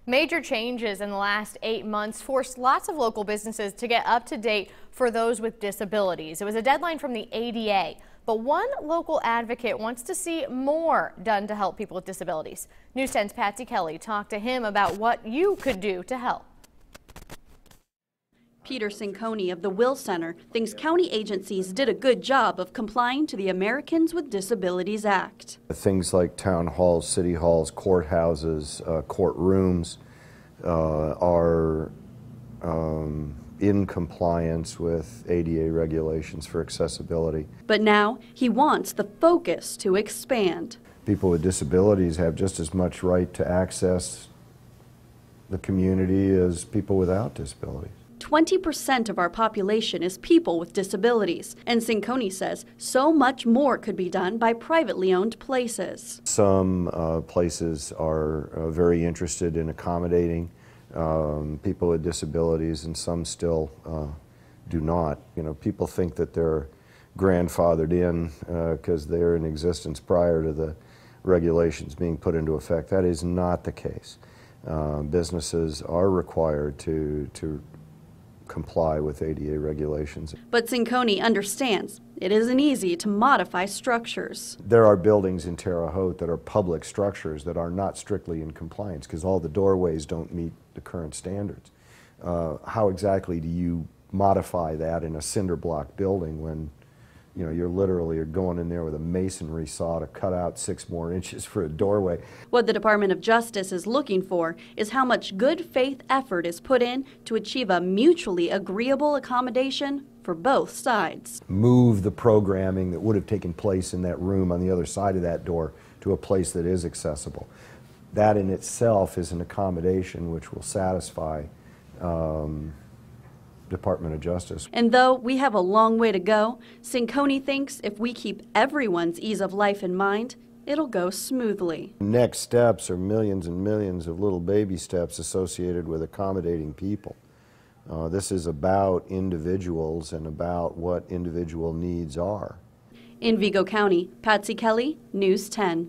Major changes in the last 8 months forced lots of local businesses to get up to date for those with disabilities. It was a deadline from the ADA, but one local advocate wants to see more done to help people with disabilities. News 10's Patsy Kelly talked to him about what you could do to help. Peter Cinconi of the Will Center thinks county agencies did a good job of complying to the Americans with Disabilities Act. Things like town halls, city halls, courthouses, courtrooms are in compliance with ADA regulations for accessibility. But now he wants the focus to expand. People with disabilities have just as much right to access the community as people without disabilities. 20% of our population is people with disabilities, and Cinconi says so much more could be done by privately owned places. Some places are very interested in accommodating people with disabilities, and some still do not. You know, people think that they're grandfathered in because they're in existence prior to the regulations being put into effect. That is not the case. Businesses are required to comply with ADA regulations. But Cinconi understands it isn't easy to modify structures. There are buildings in Terre Haute that are public structures that are not strictly in compliance because all the doorways don't meet the current standards. How exactly do you modify that in a cinder block building when you're literally going in there with a masonry saw to cut out 6 more inches for a doorway? What the Department of Justice is looking for is how much good faith effort is put in to achieve a mutually agreeable accommodation for both sides. Move the programming that would have taken place in that room on the other side of that door to a place that is accessible. That in itself is an accommodation which will satisfy Department of Justice. And though we have a long way to go, Cinconi thinks if we keep everyone's ease of life in mind, it'll go smoothly. Next steps are millions and millions of little baby steps associated with accommodating people. This is about individuals and about what individual needs are. In Vigo County, Patsy Kelly, News 10.